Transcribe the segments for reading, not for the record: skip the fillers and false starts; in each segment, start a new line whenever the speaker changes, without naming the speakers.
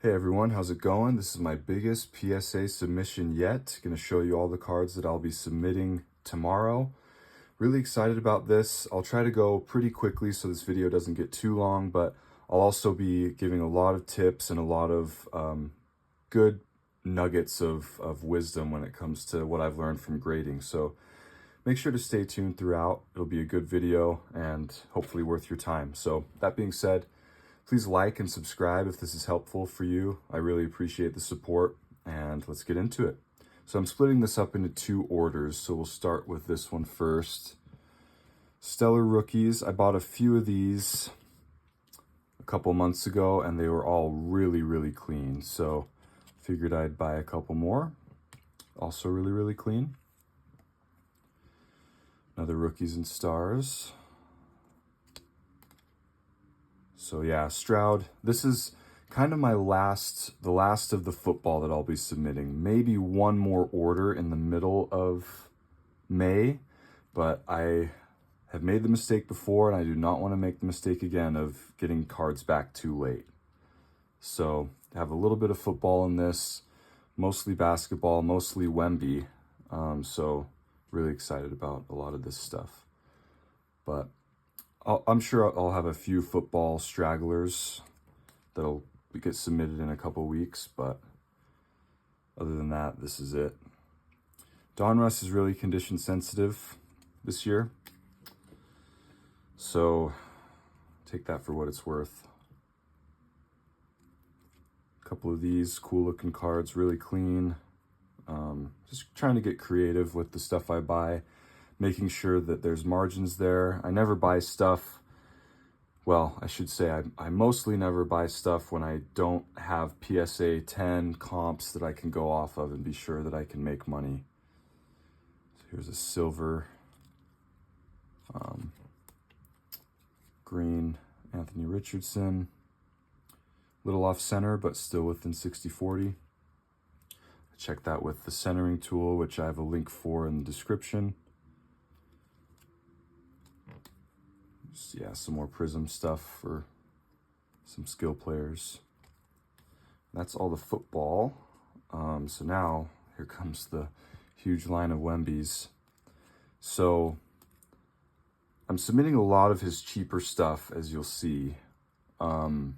Hey everyone, how's it going? This is my biggest PSA submission yet. Going to show you all the cards that I'll be submitting tomorrow. Really excited about this. I'll try to go pretty quickly so this video doesn't get too long, but I'll also be giving a lot of tips and a lot of good nuggets of wisdom when it comes to what I've learned from grading. So make sure to stay tuned throughout. It'll be a good video and hopefully worth your time. So that being said, please like and subscribe if this is helpful for you. I really appreciate the support, and let's get into it. So I'm splitting this up into two orders, so we'll start with this one first. Stellar Rookies. I bought a few of these a couple months ago, and they were all really, really clean. So figured I'd buy a couple more. Also really, really clean. Another Rookies and Stars. So yeah, Stroud, this is kind of the last of the football that I'll be submitting. Maybe one more order in the middle of May, but I have made the mistake before and I do not want to make the mistake again of getting cards back too late. So I have a little bit of football in this, mostly basketball, mostly Wemby. So really excited about a lot of this stuff. But I'm sure I'll have a few football stragglers that'll get submitted in a couple weeks, but other than that, this is it. Donruss is really condition sensitive this year, so take that for what it's worth. A couple of these cool looking cards, really clean. Just trying to get creative with the stuff I buy, making sure that there's margins there. I never buy stuff, well, I should say I mostly never buy stuff when I don't have PSA 10 comps that I can go off of and be sure that I can make money. So here's a silver, green Anthony Richardson. Little off center, but still within 60/40. Check that with the centering tool, which I have a link for in the description. Yeah, some more Prism stuff for some skill players. That's all the football. So now here comes the huge line of Wembys. So I'm submitting a lot of his cheaper stuff, as you'll see. I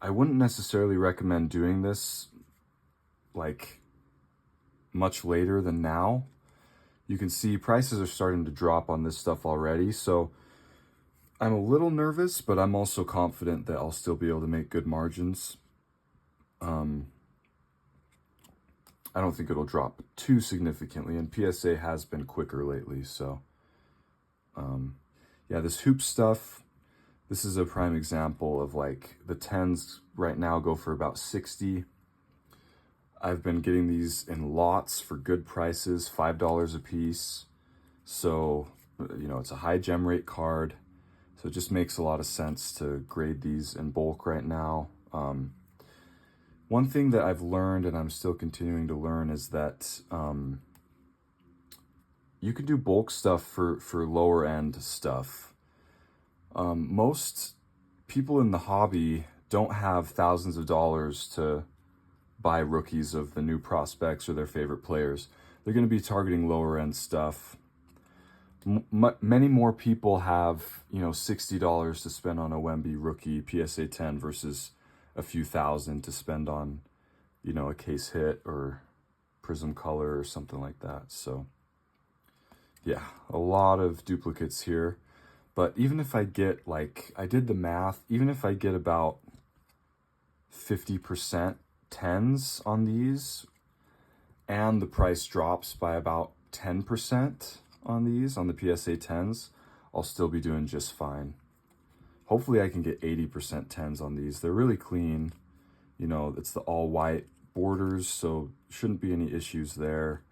wouldn't necessarily recommend doing this like much later than now. You can see prices are starting to drop on this stuff already, so I'm a little nervous, but I'm also confident that I'll still be able to make good margins. I don't think it'll drop too significantly, and PSA has been quicker lately, so yeah, this hoop stuff, this is a prime example of like the 10s right now go for about 60. I've been getting these in lots for good prices, $5 a piece. So, you know, it's a high gem rate card. So it just makes a lot of sense to grade these in bulk right now. One thing that I've learned, and I'm still continuing to learn, is that you can do bulk stuff for lower end stuff. Most people in the hobby don't have thousands of dollars to buy rookies of the new prospects or their favorite players. They're going to be targeting lower end stuff. Many more people have, you know, $60 to spend on a Wemby rookie PSA 10 versus a few thousand to spend on, you know, a case hit or Prism color or something like that. So yeah, a lot of duplicates here. But even if I get, like, I did the math, even if I get about 50% 10s on these, and the price drops by about 10% on these, on the PSA 10s, I'll still be doing just fine. Hopefully I can get 80% 10s on these. They're really clean. You know, it's the all white borders, so shouldn't be any issues there.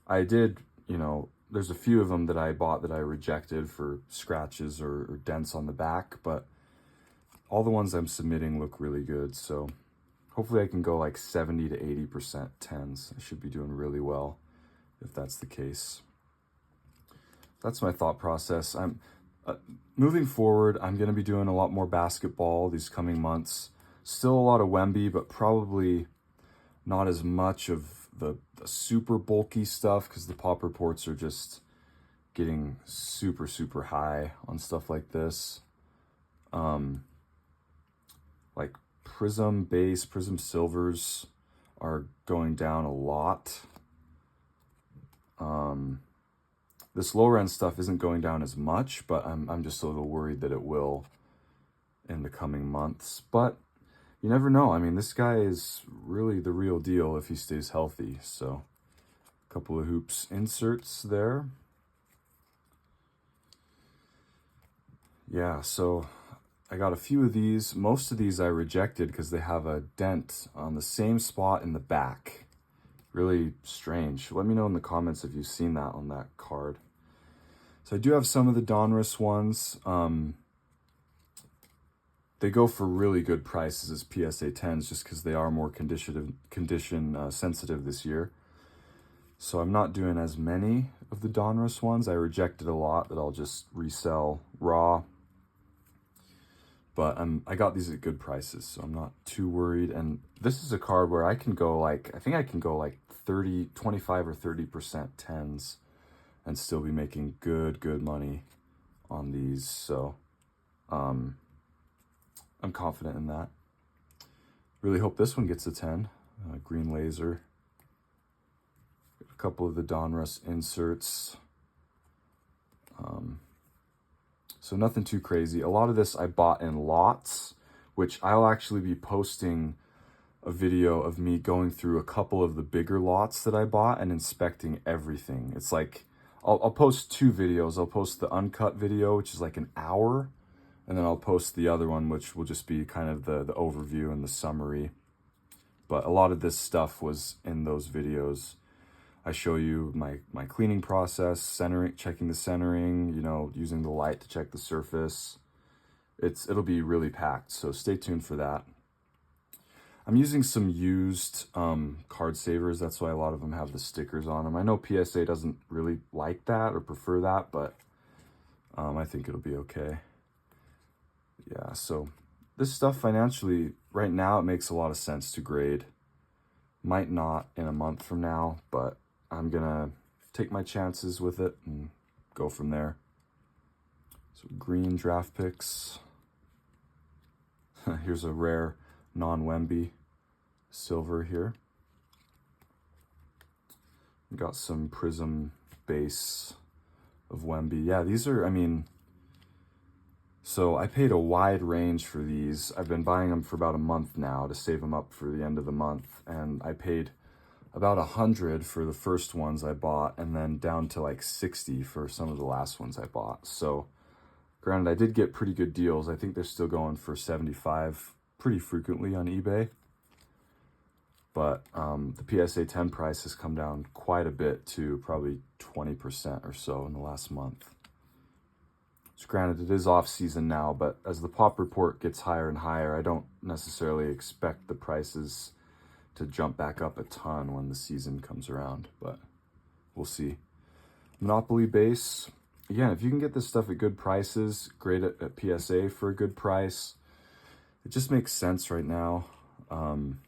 I did, you know, there's a few of them that I bought that I rejected for scratches or dents on the back, but all the ones I'm submitting look really good, so hopefully I can go like 70 to 80% 10s. I should be doing really well if that's the case. That's my thought process. I'm moving forward, I'm going to be doing a lot more basketball these coming months. Still a lot of Wemby, but probably not as much of the super bulky stuff because the pop reports are just getting super, super high on stuff like this. Like Prism base, Prism silvers are going down a lot. This lower end stuff isn't going down as much, but I'm just a little worried that it will in the coming months. But you never know. I mean, this guy is really the real deal if he stays healthy. So a couple of hoops inserts there. Yeah, so I got a few of these. Most of these I rejected because they have a dent on the same spot in the back. Really strange. Let me know in the comments if you've seen that on that card. So I do have some of the Donruss ones. They go for really good prices as PSA 10s just because they are more condition sensitive this year. So I'm not doing as many of the Donruss ones. I rejected a lot that I'll just resell raw. But I got these at good prices, so I'm not too worried. And this is a card where I can go like, I think I can go like 25 or 30% 10s and still be making good money on these. So I'm confident in that. Really hope this one gets a 10. Green laser. A couple of the Donruss inserts. So nothing too crazy. A lot of this I bought in lots, which I'll actually be posting a video of me going through a couple of the bigger lots that I bought and inspecting everything. It's like, I'll post two videos. I'll post the uncut video, which is like an hour, and then I'll post the other one, which will just be kind of the overview and the summary. But a lot of this stuff was in those videos. I show you my cleaning process, centering, checking the centering, you know, using the light to check the surface. It'll be really packed, so stay tuned for that. I'm using some used card savers. That's why a lot of them have the stickers on them. I know PSA doesn't really like that or prefer that, but I think it'll be okay. Yeah, so this stuff financially, right now, it makes a lot of sense to grade. Might not in a month from now, but I'm gonna take my chances with it and go from there. So green draft picks. Here's a rare non-Wemby silver here. Got some Prism base of Wemby. Yeah, these are, I mean, so I paid a wide range for these. I've been buying them for about a month now to save them up for the end of the month. And I paid about 100 for the first ones I bought, and then down to like 60 for some of the last ones I bought. So granted, I did get pretty good deals. I think they're still going for 75 pretty frequently on eBay. But the PSA 10 price has come down quite a bit to probably 20% or so in the last month. So granted, it is off season now, but as the pop report gets higher and higher, I don't necessarily expect the prices to jump back up a ton when the season comes around, but we'll see. Monopoly base. Again, if you can get this stuff at good prices, great at PSA for a good price. It just makes sense right now. And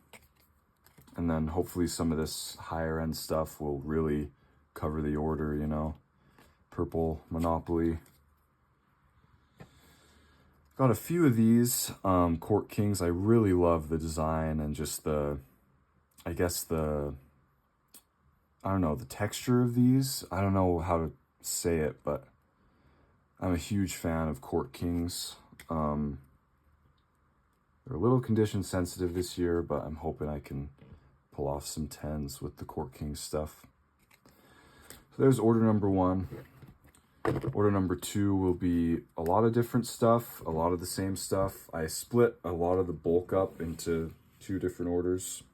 then hopefully some of this higher end stuff will really cover the order, you know. Purple Monopoly. Got a few of these Court Kings. I really love the design and just the, I guess the, I don't know, the texture of these. I don't know how to say it, but I'm a huge fan of Court Kings. They're a little condition sensitive this year, but I'm hoping I can pull off some 10s with the Court Kings stuff. So there's order number 1. Order number 2 will be a lot of different stuff, a lot of the same stuff. I split a lot of the bulk up into 2 different orders.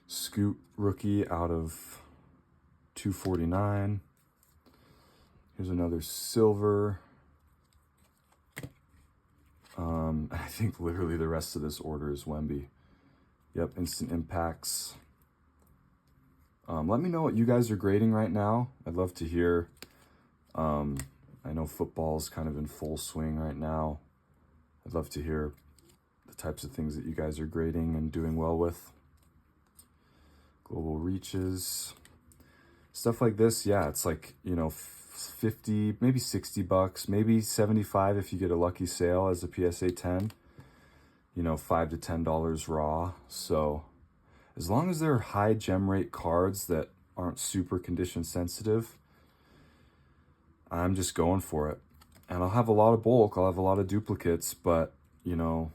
Scoot rookie out of 249. Here's another silver. I think literally the rest of this order is Wemby. Yep, instant impacts. Let me know what you guys are grading right now. I'd love to hear. I know football's kind of in full swing right now. I'd love to hear types of things that you guys are grading and doing well with. Global reaches. Stuff like this, yeah, it's like, you know, 50, maybe 60 bucks, maybe 75 if you get a lucky sale as a PSA 10. You know, $5 to $10 raw. So as long as they're high gem rate cards that aren't super condition sensitive, I'm just going for it. And I'll have a lot of bulk, I'll have a lot of duplicates, but, you know,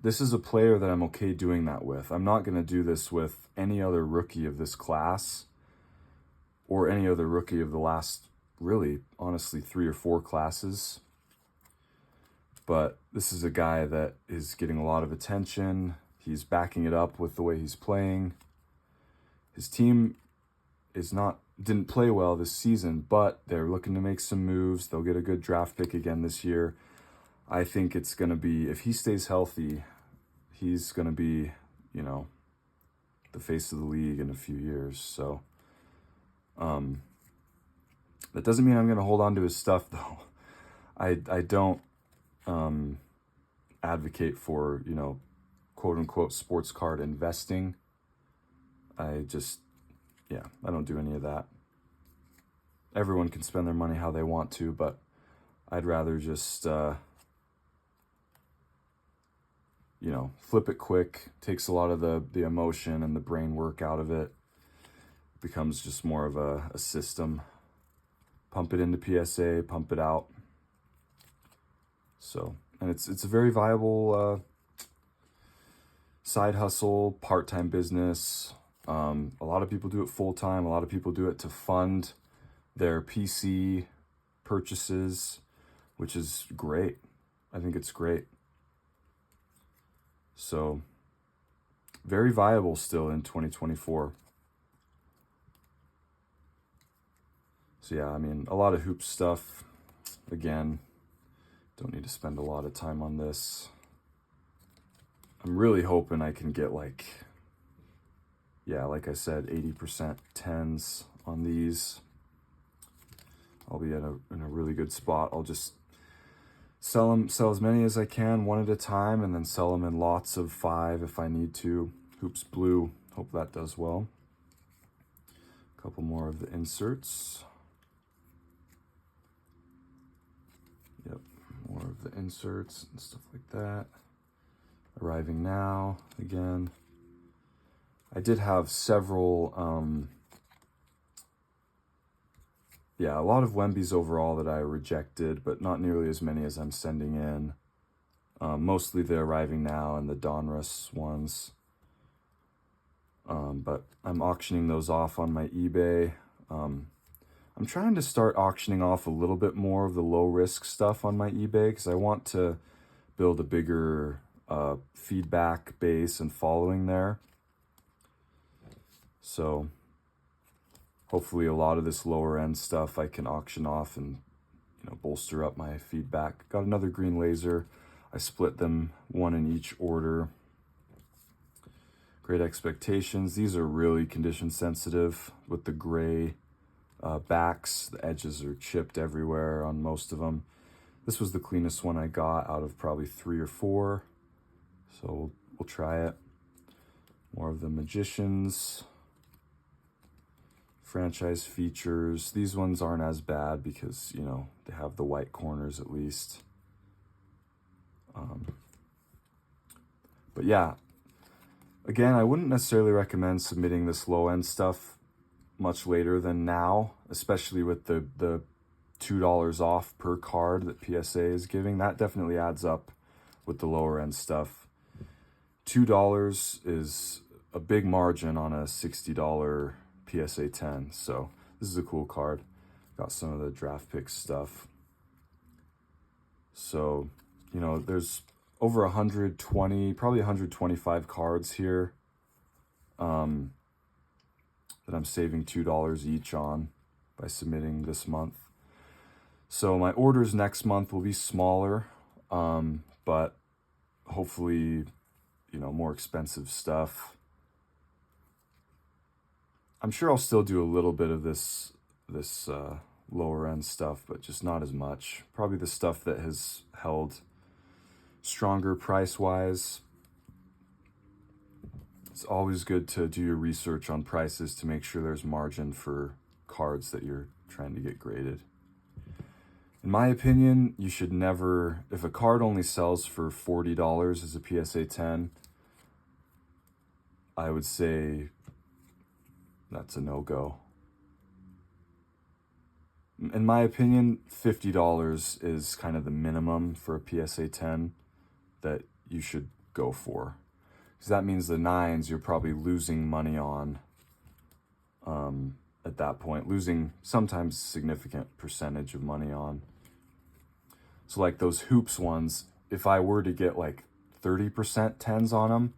this is a player that I'm okay doing that with. I'm not going to do this with any other rookie of this class or any other rookie of the last, really, honestly, 3 or 4 classes. But this is a guy that is getting a lot of attention. He's backing it up with the way he's playing. His team didn't play well this season, but they're looking to make some moves. They'll get a good draft pick again this year. I think it's going to be, if he stays healthy, he's going to be, you know, the face of the league in a few years. So, that doesn't mean I'm going to hold on to his stuff, though. I don't advocate for, you know, quote unquote sports card investing. I don't do any of that. Everyone can spend their money how they want to, but I'd rather just, you know, flip it quick. Takes a lot of the emotion and the brain work out of it. Becomes just more of a system. Pump it into PSA, pump it out. So, and it's a very viable side hustle, part-time business. A lot of people do it full-time. A lot of people do it to fund their PC purchases, which is great. I think it's great. So, very viable still in 2024. So yeah, I mean, a lot of hoop stuff. Again, don't need to spend a lot of time on this. I'm really hoping I can get like I said, 80% 10s on these. I'll be in a really good spot. I'll just sell as many as I can, one at a time, and then sell them in lots of 5 if I need to. Hoops blue, hope that does well. A couple more of the inserts. Yep, more of the inserts and stuff like that. Arriving now, again. I did have several, a lot of Wembys overall that I rejected, but not nearly as many as I'm sending in. Mostly the Arriving Now and the Donruss ones. But I'm auctioning those off on my eBay. I'm trying to start auctioning off a little bit more of the low-risk stuff on my eBay because I want to build a bigger feedback base and following there. So hopefully a lot of this lower end stuff I can auction off and, you know, bolster up my feedback. Got another green laser. I split them, one in each order. Great Expectations. These are really condition sensitive with the gray backs. The edges are chipped everywhere on most of them. This was the cleanest one I got out of probably 3 or 4. So we'll try it. More of the Magicians. Franchise features. These ones aren't as bad because, you know, they have the white corners at least. But yeah, again, I wouldn't necessarily recommend submitting this low-end stuff much later than now, especially with the $2 off per card that PSA is giving. That definitely adds up with the lower-end stuff. $2 is a big margin on a $60 PSA 10, so this is a cool card. Got some of the draft pick stuff. So, you know, there's over 120, probably 125 cards here that I'm saving $2 each on by submitting this month. So my orders next month will be smaller, but hopefully, you know, more expensive stuff. I'm sure I'll still do a little bit of this lower end stuff, but just not as much. Probably the stuff that has held stronger price-wise. It's always good to do your research on prices to make sure there's margin for cards that you're trying to get graded. In my opinion, you should never, if a card only sells for $40 as a PSA 10, I would say that's a no-go. In my opinion, $50 is kind of the minimum for a PSA 10 that you should go for. Because that means the 9s you're probably losing money on at that point. Losing sometimes significant percentage of money on. So like those hoops ones, if I were to get like 30% 10s on them,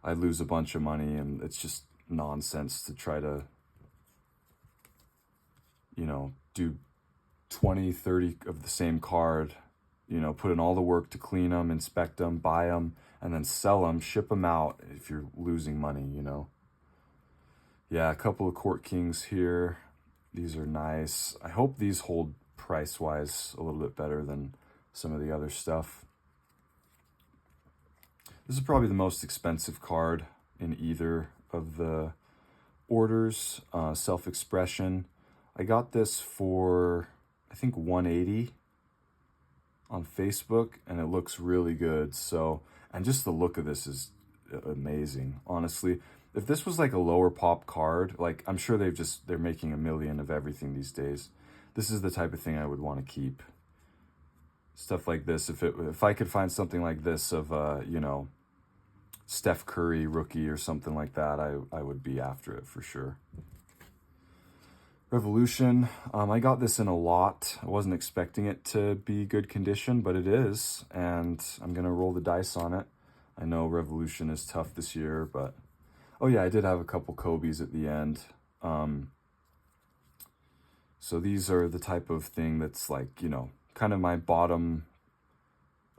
I'd lose a bunch of money, and it's just nonsense to try to, you know, do 20, 30 of the same card, you know, put in all the work to clean them, inspect them, buy them, and then sell them, ship them out if you're losing money, you know. Yeah, a couple of Court Kings here. These are nice. I hope these hold price-wise a little bit better than some of the other stuff. This is probably the most expensive card in either of the orders. Self-Expression. I got this for, I think, $180 on Facebook, and it looks really good. So, and just the look of this is amazing, honestly. If this was like a lower pop card, like I'm sure they're making a million of everything these days. This is the type of thing I would want to keep. Stuff like this, if I could find something like this of you know, Steph Curry rookie or something like that, I would be after it for sure. Revolution, I got this in a lot. I wasn't expecting it to be good condition, but it is, and I'm gonna roll the dice on it. I know Revolution is tough this year, but oh yeah, I did have a couple Kobe's at the end. So these are the type of thing that's like, you know, kind of my bottom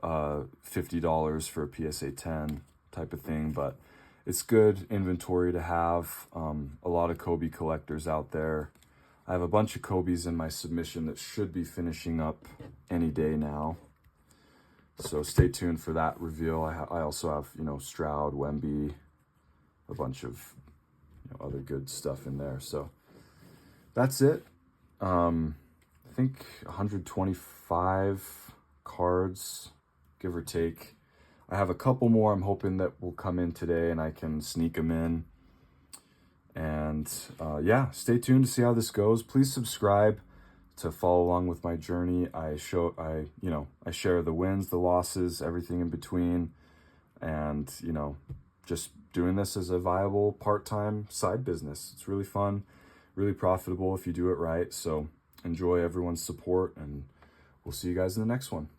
$50 for a PSA 10 type of thing, but it's good inventory to have. A lot of Kobe collectors out there. I have a bunch of Kobe's in my submission that should be finishing up any day now. So stay tuned for that reveal. I also have, you know, Stroud, Wemby, a bunch of, you know, other good stuff in there. So that's it. I think 125 cards, give or take. I have a couple more I'm hoping that will come in today and I can sneak them in. And yeah, stay tuned to see how this goes. Please subscribe to follow along with my journey. I share the wins, the losses, everything in between, and you know, just doing this as a viable part-time side business. It's really fun, really profitable if you do it right. So enjoy everyone's support, and we'll see you guys in the next one.